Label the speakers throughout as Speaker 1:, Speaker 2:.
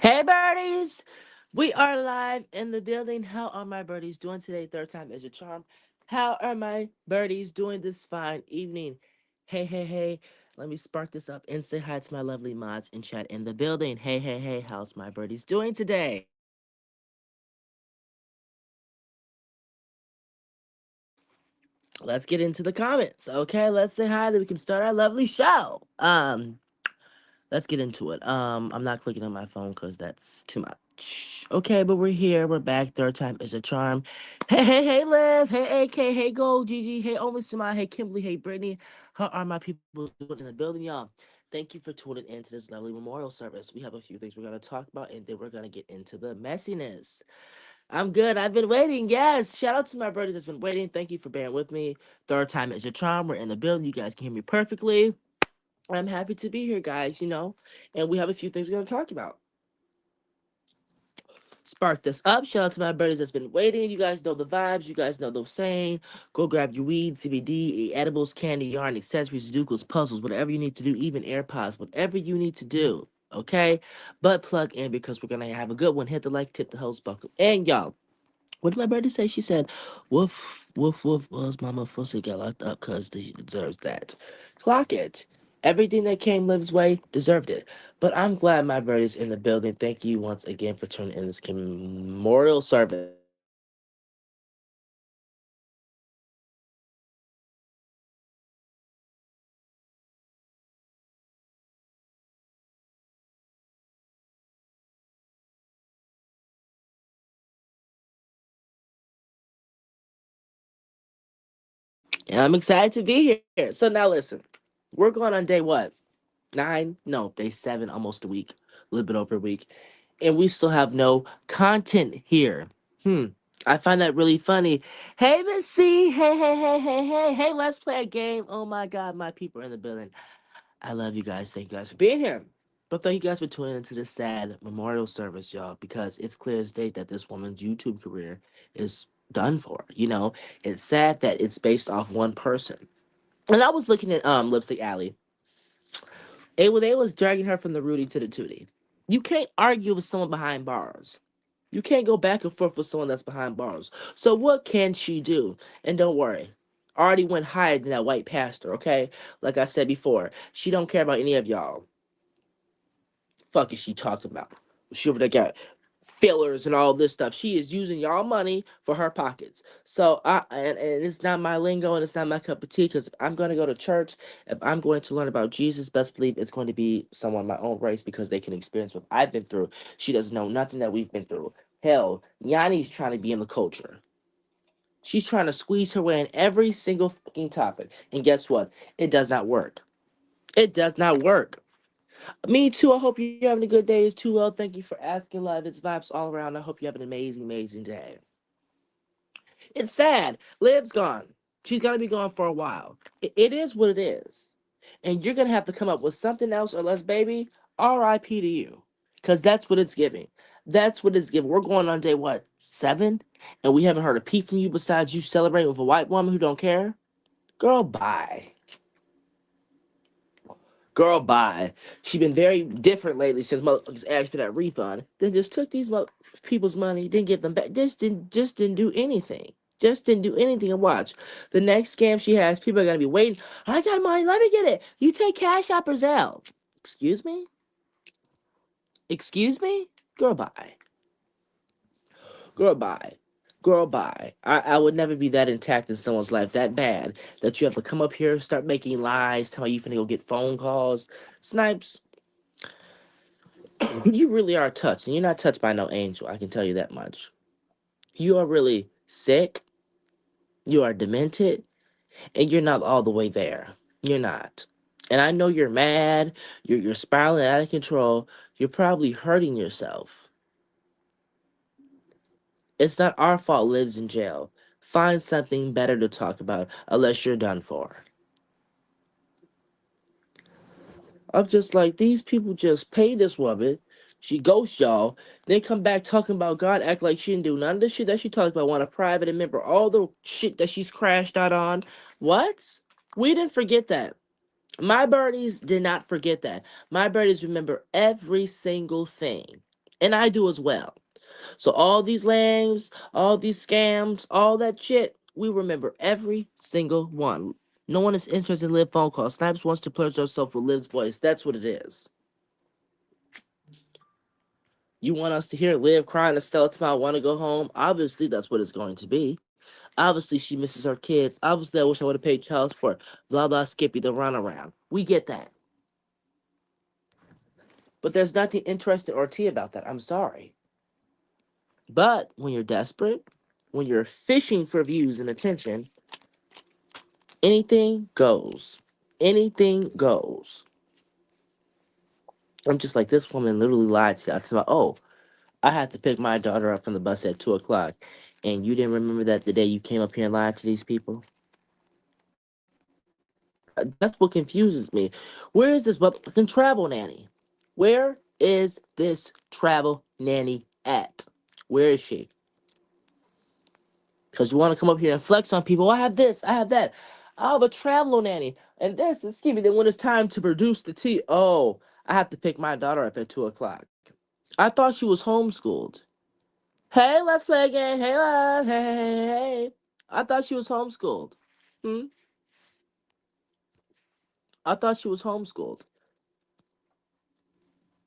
Speaker 1: Hey birdies! We are live in the building. How are my birdies doing today? Third time is a charm. How are my birdies doing this fine evening? Hey. Let me spark this up and say hi to my lovely mods and chat in the building. Hey. How's my birdies doing today? Let's get into the comments. Okay, let's say hi that we can start our lovely show. Let's get into it. I'm not clicking on my phone because that's too much. Okay, but we're here. We're back. Third time is a charm. Hey, Liv. Hey, AK. Hey, Gold. Gigi. Hey, Only Smile. Hey, Kimberly. Hey, Brittany. How are my people doing in the building, y'all? Thank you for tuning into this lovely memorial service. We have a few things we're going to talk about, and then we're going to get into the messiness. I'm good. I've been waiting. Yes. Shout out to my brothers that's been waiting. Thank you for bearing with me. Third time is a charm. We're in the building. You guys can hear me perfectly. I'm happy to be here, guys, and we have a few things we're going to talk about. Spark this up. Shout out to my brothers that's been waiting. You guys know the vibes. You guys know the saying. Go grab your weed, CBD, edibles, candy, yarn, accessories, sudokus, puzzles, whatever you need to do, even AirPods, whatever you need to do. Okay? But plug in because we're going to have a good one. Hit the like, tip the host, buckle. And y'all, what did my birdie say? She said, woof, was mama fussy got locked up because he deserves that. Clock it. Everything that came Liv's way deserved it. But I'm glad my birdie's in the building. Thank you once again for tuning in this memorial service. Okay, let's get into it. And I'm excited to be here. So now listen, we're going on day what? 9? No, day 7, almost a week, a little bit over a week. And we still have no content here. Hmm. I find that really funny. Hey, Miss C. Hey, let's play a game. Oh my God, my people are in the building. I love you guys. Thank you guys for being here. But thank you guys for tuning into this sad memorial service, y'all, because it's clear as day that this woman's YouTube career is done for. It's sad that it's based off one person. And I was looking at Lipstick Alley. They was dragging her from the Rudy to the Tootie. You can't argue with someone behind bars. You can't go back and forth with someone that's behind bars. So what can she do? And don't worry. I already went higher than that white pastor, okay? Like I said before, she don't care about any of y'all. Fuck is she talking about? She over there got fillers and all this stuff. She is using y'all money for her pockets. So and it's not my lingo and it's not my cup of tea because I'm going to go to church. If I'm going to learn about Jesus, best believe it's going to be someone my own race because they can experience what I've been through. She doesn't know nothing that we've been through. Hell, Yanni's trying to be in the culture. She's trying to squeeze her way in every single fucking topic. And guess what? It does not work. It does not work. Me too. I hope you're having a good day as too. Well, thank you for asking, love. It's vibes all around. I hope you have an amazing day. It's sad. Liv's gone. She's gonna be gone for a while. It is what it is, and you're gonna have to come up with something else, or less, baby. R.I.P. to you, because that's what it's giving. That's what it's giving. We're going on day what 7, and we haven't heard a peep from you besides you celebrating with a white woman who don't care. Girl, bye. Girl, bye. She been very different lately since motherfuckers asked for that refund. Then just took these people's money, didn't give them back. Just didn't do anything. Just didn't do anything. And watch the next scam she has. People are gonna be waiting. I got money. Let me get it. You take Cash App or Zelle. Excuse me. Excuse me. Girl, bye. Girl, bye. Girl, bye. I would never be that intact in someone's life that bad that you have to come up here, start making lies, tell me you finna go get phone calls. Snipes, you really are touched, and you're not touched by no angel. I can tell you that much. You are really sick. You are demented, and you're not all the way there. You're not. And I know you're mad. You're spiraling out of control. You're probably hurting yourself. It's not our fault Liv's in jail. Find something better to talk about, unless you're done for. I'm just like, these people just pay this woman. She ghosts y'all. Then come back talking about God, act like she didn't do none of the shit that she talked about. Want a private and remember all the shit that she's crashed out on. What? We didn't forget that. My birdies did not forget that. My birdies remember every single thing. And I do as well. So all these lames, all these scams, all that shit, we remember every single one. No one is interested in Liv phone calls. Snipes wants to pleasure herself with Liv's voice. That's what it is. You want us to hear Liv crying to Stella tomorrow, want to go home? Obviously, that's what it's going to be. Obviously, she misses her kids. Obviously, I wish I would have paid child support. Blah, blah, Skippy, the runaround. We get that. But there's nothing interesting or tea about that. I'm sorry. But when you're desperate, when you're fishing for views and attention, anything goes. Anything goes. I'm just like, this woman literally lied to you. I said, oh, I had to pick my daughter up from the bus at 2 o'clock. And you didn't remember that the day you came up here and lied to these people? That's what confuses me. Where is this fucking travel nanny? Where is this travel nanny at? Where is she? Because you want to come up here and flex on people. I have this, I have that. I have a travel nanny. And this, excuse me. Then when it's time to produce the tea, oh, I have to pick my daughter up at 2 o'clock. I thought she was homeschooled. Hey, let's play a game. Hey, love. Hey, hey, hey, hey. I thought she was homeschooled. Hmm? I thought she was homeschooled.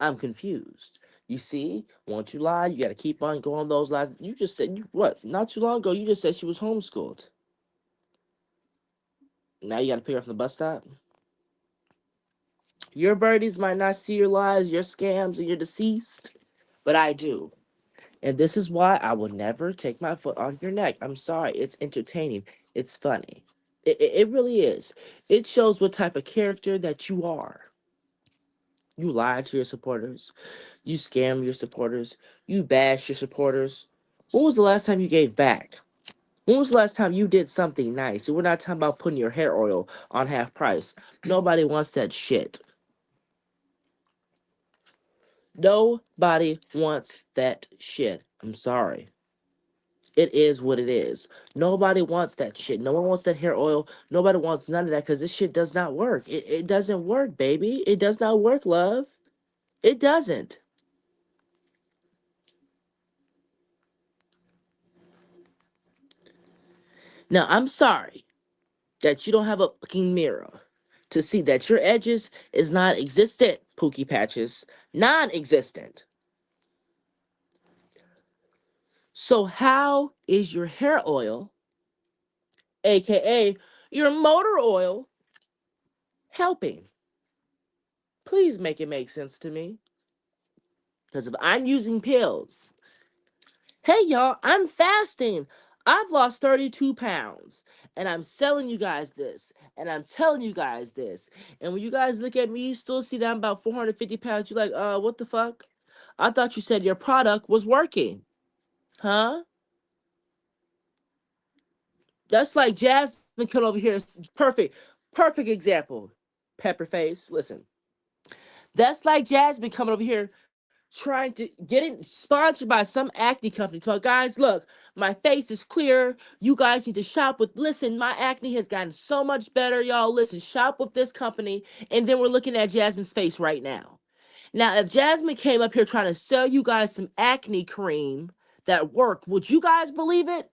Speaker 1: I'm confused. You see, once you lie, you got to keep on going those lies. You just said, you what? Not too long ago, you just said she was homeschooled. Now you got to pick her up from the bus stop. Your birdies might not see your lies, your scams, and your deceased, but I do. And this is why I will never take my foot off your neck. I'm sorry. It's entertaining. It's funny. It really is. It shows what type of character that you are. You lie to your supporters. You scam your supporters. You bash your supporters. When was the last time you gave back? When was the last time you did something nice? And we're not talking about putting your hair oil on half price. Nobody wants that shit. Nobody wants that shit. I'm sorry. It is what it is. Nobody wants that shit. No one wants that hair oil. Nobody wants none of that because this shit does not work. It doesn't work, baby. It does not work, love. It doesn't. Now, I'm sorry that you don't have a fucking mirror to see that your edges is non-existent, Pookie Patches. Non-existent. So how is your hair oil, aka your motor oil, helping? Please make it make sense to me. Because if I'm using pills, hey y'all, I'm fasting. I've lost 32 pounds. And I'm selling you guys this. And I'm telling you guys this. And when you guys look at me, you still see that I'm about 450 pounds. You're like, what the fuck? I thought you said your product was working. Huh? That's like Jasmine coming over here. Perfect. Perfect example. Pepperface. Listen. That's like Jasmine coming over here trying to get it sponsored by some acne company. Tell guys, look, my face is clear. You guys need to shop with. Listen, my acne has gotten so much better, y'all. Listen, shop with this company, and then we're looking at Jasmine's face right now. Now, if Jasmine came up here trying to sell you guys some acne cream that worked, would you guys believe it?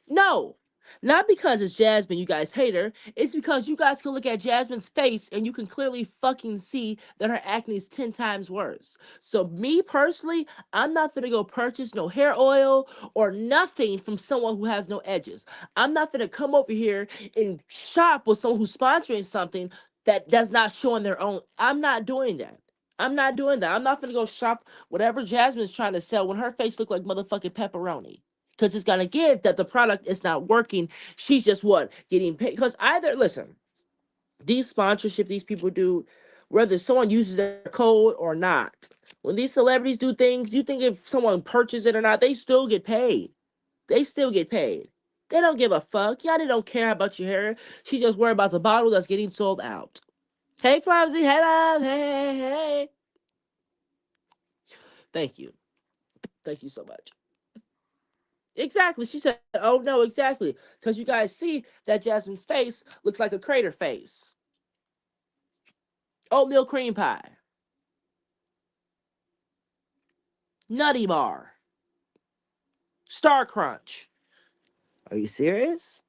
Speaker 1: No. Not because it's Jasmine, you guys hate her. It's because you guys can look at Jasmine's face and you can clearly fucking see that her acne is 10 times worse. So, me personally, I'm not gonna go purchase no hair oil or nothing from someone who has no edges. I'm not gonna come over here and shop with someone who's sponsoring something that does not show on their own. I'm not doing that. I'm not doing that. I'm not gonna go shop whatever Jasmine's trying to sell when her face look like motherfucking pepperoni. Because it's gonna give that the product is not working. She's just what? Getting paid. Because either listen, these sponsorship these people do, whether someone uses their code or not, when these celebrities do things, you think if someone purchases it or not, they still get paid. They still get paid. They don't give a fuck. Y'all they don't care about your hair. She just worried about the bottle that's getting sold out. Hey, Clumsy. Hey, love. Hey, hey, hey. Thank you. Thank you so much. Exactly. She said, oh no, exactly. Because you guys see that Jasmine's face looks like a crater face. Oatmeal cream pie. Nutty Bar, Star Crunch. Are you serious?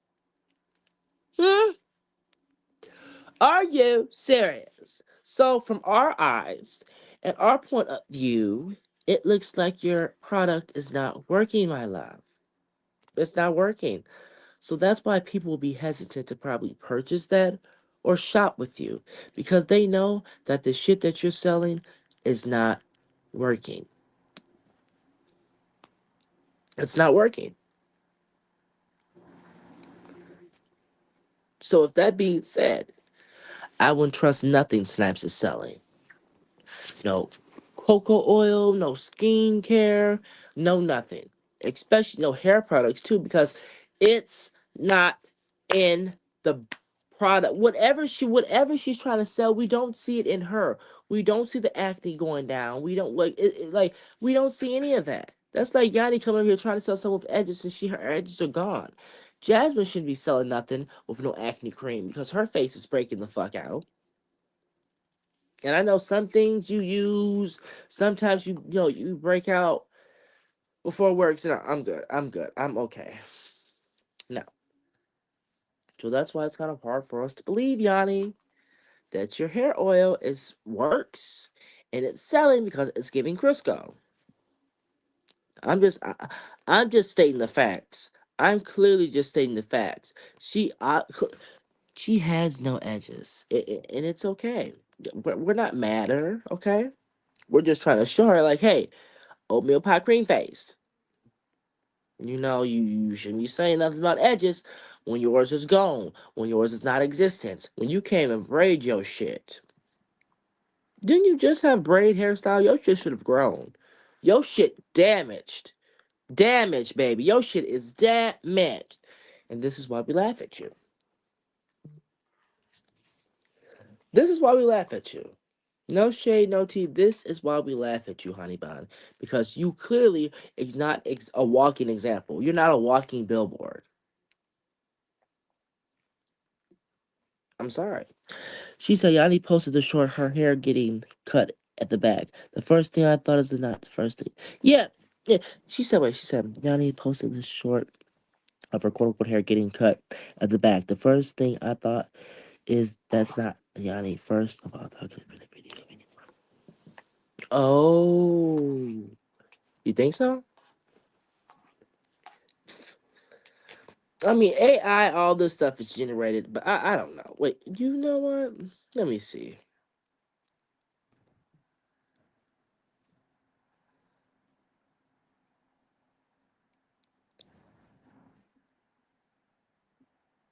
Speaker 1: Hmm? Are you serious? So, from our eyes and our point of view, it looks like your product is not working, my love. It's not working. So, that's why people will be hesitant to probably purchase that or shop with you because they know that the shit that you're selling is not working. It's not working. So, if that being said, I wouldn't trust nothing Snipes is selling. No cocoa oil, no skincare, no nothing. Especially no hair products too, because it's not in the product. Whatever she's trying to sell, we don't see it in her. We don't see the acne going down. We don't like we don't see any of that. That's like Yanni coming over here trying to sell someone with edges and her edges are gone. Jasmine shouldn't be selling nothing with no acne cream because her face is breaking the fuck out. And I know some things you use, sometimes you break out before it works, and I'm good. I'm good. I'm okay. No. So that's why it's kind of hard for us to believe, Yanni, that your hair oil is works and it's selling because it's giving Crisco. I'm just I'm just stating the facts. I'm clearly just stating the facts. She has no edges, and it's okay. We're not mad at her, okay? We're just trying to show her, like, hey, oatmeal pie cream face. You shouldn't be saying nothing about edges when yours is gone, when yours is not existence, when you came and braid your shit. Didn't you just have braid hairstyle? Your shit should have grown. Your shit damaged. Damaged, baby. Your shit is damaged. And this is why we laugh at you. This is why we laugh at you. No shade, no tea. This is why we laugh at you, honey bun. Because you clearly is not a walking example. You're not a walking billboard. I'm sorry. She said Yanni posted the short her hair getting cut at the back. The first thing I thought is not the first thing. Yeah, yeah. She said Yanni posted the short of her quote unquote hair getting cut at the back. The first thing I thought is that's not Yanni. First of all, that could have been a video. Oh, you think so? I mean, AI, all this stuff is generated, but I don't know. Wait, you know what? Let me see.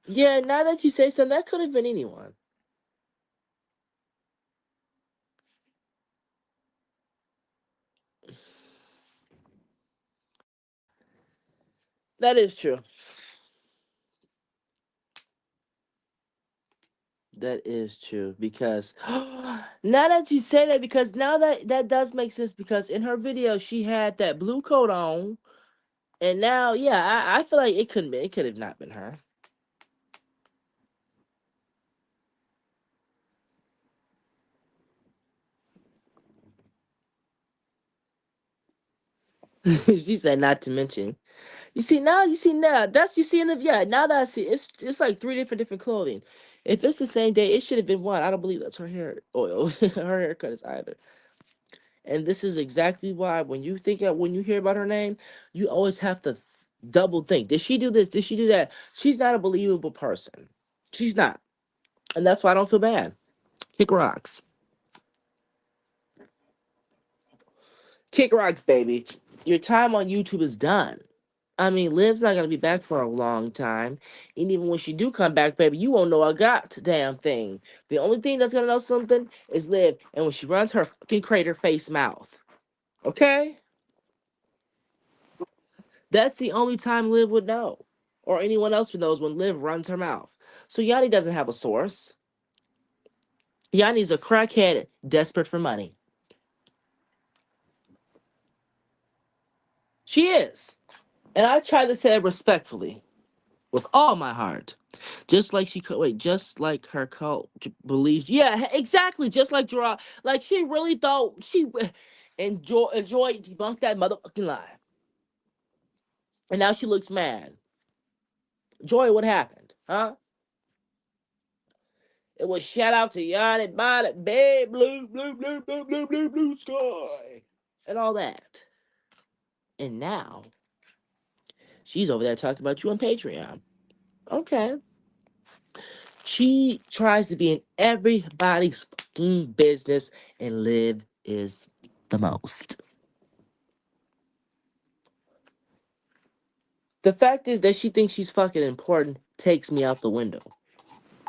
Speaker 1: Yeah, now that you say something, that could have been anyone. That is true. That is true because now that you say that, because now that does make sense because in her video she had that blue coat on, and now yeah, I feel like it could have not been her. She said not to mention. You see now that's you see in the yeah now that I see it's like three different clothing. If it's the same day, it should have been one. I don't believe that's her hair oil. Her haircut is either. And this is exactly why when you hear about her name, you always have to double think. Did she do this? Did she do that? She's not a believable person. She's not. And that's why I don't feel bad. Kick rocks. Kick rocks, baby. Your time on YouTube is done. I mean, Liv's not gonna be back for a long time. And even when she do come back, baby, you won't know a goddamn thing. The only thing that's gonna know something is Liv, and when she runs her fucking crater face mouth. Okay? That's the only time Liv would know. Or anyone else would know is when Liv runs her mouth. So Yanni doesn't have a source. Yanni's a crackhead desperate for money. She is. And I try to say it respectfully, with all my heart. Just like her cult believes. Yeah, exactly. Just like Gerard. Like she really thought she. Enjoy debunked that motherfucking lie. And now she looks mad. Joy, what happened? Huh? It was shout out to Yannis by the big blue sky. And all that. And now she's over there talking about you on Patreon. Okay. She tries to be in everybody's fucking business, and Liv is the most. The fact is that she thinks she's fucking important takes me out the window.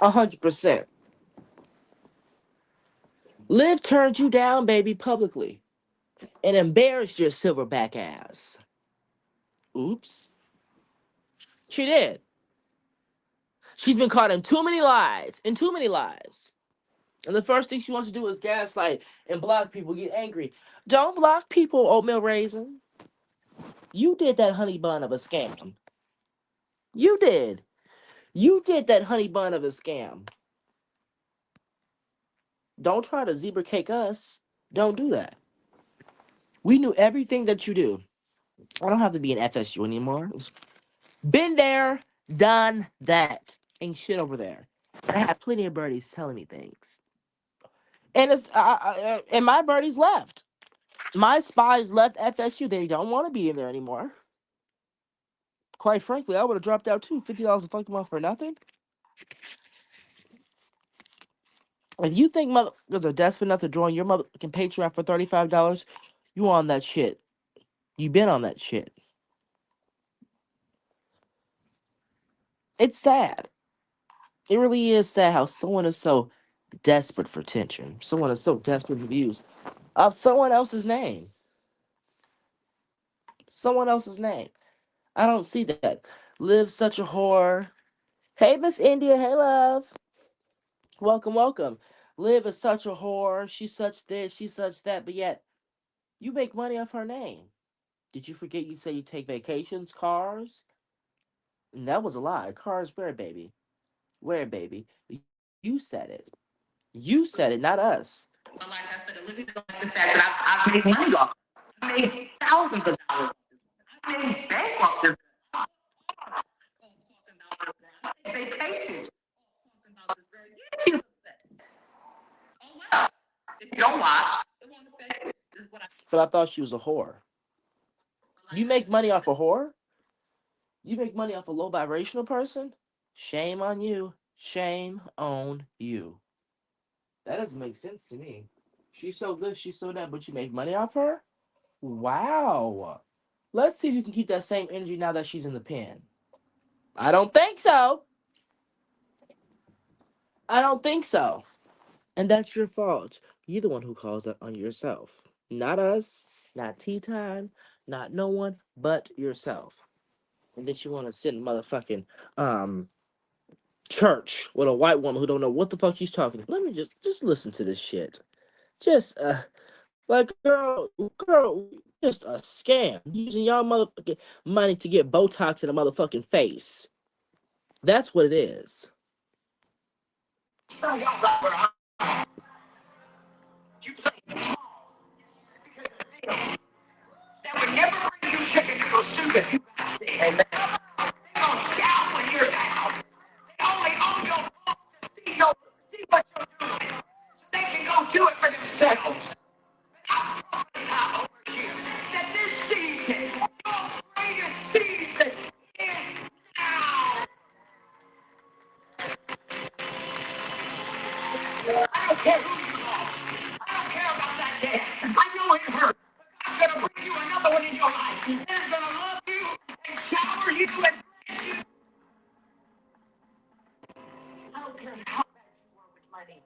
Speaker 1: 100%. Liv turned you down, baby, publicly, and embarrassed your silverback ass. Oops. She did. She's been caught in too many lies, And the first thing she wants to do is gaslight and block people, get angry. Don't block people, oatmeal raisin. You did that honey bun of a scam. You did. You did that honey bun of a scam. Don't try to zebra cake us. Don't do that. We knew everything that you do. I don't have to be an FSU anymore. Been there, done that. Ain't shit over there. I have plenty of birdies telling me things. And and my birdies left. My spies left FSU. They don't want to be in there anymore. Quite frankly, I would have dropped out too. $50 a fucking month for nothing. If you think motherfuckers are desperate enough to join your motherfucking Patreon for $35, you on that shit. You been on that shit. It's sad. It really is sad how someone is so desperate for attention. Someone is so desperate for views of someone else's name. Someone else's name. I don't see that. Live such a whore. Hey, Miss India. Hey, love. Welcome, welcome. Liv is such a whore. She's such this. She's such that. But yet, you make money off her name. Did you forget you said you take vacations, cars? And that was a lie. Cars where, baby? Where, baby? You said it. You said it, not us. But like I said, Olivia don't like the fact that I've made money off. I made thousands of dollars. I made bank off this. Vacations. Yeah, oh well. If you don't watch, it won't affect you. But I thought she was a whore. You make money off a whore? You make money off a low vibrational person? Shame on you. Shame on you. That doesn't make sense to me. She's so good, she's so that, but you make money off her? Wow. Let's see if you can keep that same energy now that she's in the pen. I don't think so. I don't think so. And that's your fault. You're the one who calls it on yourself. Not us, not tea time, not no one but yourself. And then you want to sit in motherfucking church with a white woman who don't know what the fuck she's talking. Let me just listen to this shit. Just like girl, just a scam using y'all motherfucking money to get Botox in a motherfucking face. That's what it is. That would never bring you chicken to a soup if you got sick. Amen. They gonna scout when you're down. They only own your phone to see what you're doing. So they can go do it for themselves. I'm talking about over here that this season, your greatest season is now. I don't care who you are. I don't care about that dad. I know it hurt. God's gonna bring you another one in your life. That's gonna love you and shower you and bless you. I don't care how bad you were with money.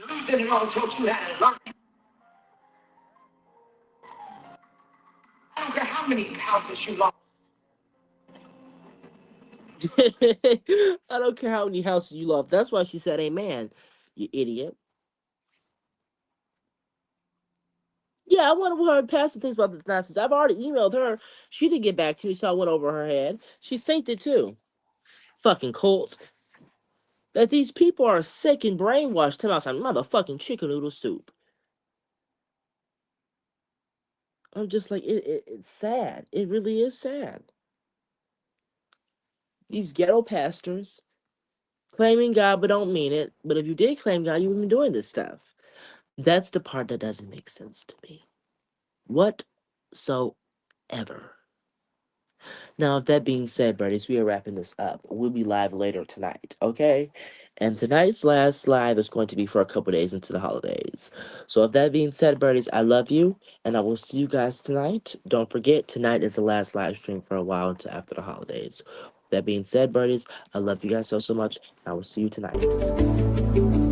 Speaker 1: Losing it all taught you how to learn. I don't care how many houses you lost. I don't care how many houses you lost. That's why she said amen, you idiot. Yeah, I wonder what her pastor thinks about this nonsense. I've already emailed her. She didn't get back to me, so I went over her head. She synced it too. Fucking cult. That these people are sick and brainwashed. Tell me some motherfucking chicken noodle soup. I'm just like, it's sad. It really is sad. These ghetto pastors claiming God but don't mean it. But if you did claim God, you wouldn't be doing this stuff. That's the part that doesn't make sense to me. Whatsoever. Now, with that being said, birdies, we are wrapping this up. We'll be live later tonight, okay? And tonight's last live is going to be for a couple days into the holidays. So, with that being said, birdies, I love you, and I will see you guys tonight. Don't forget, tonight is the last live stream for a while until after the holidays. That being said, birdies, I love you guys so much, and I will see you tonight.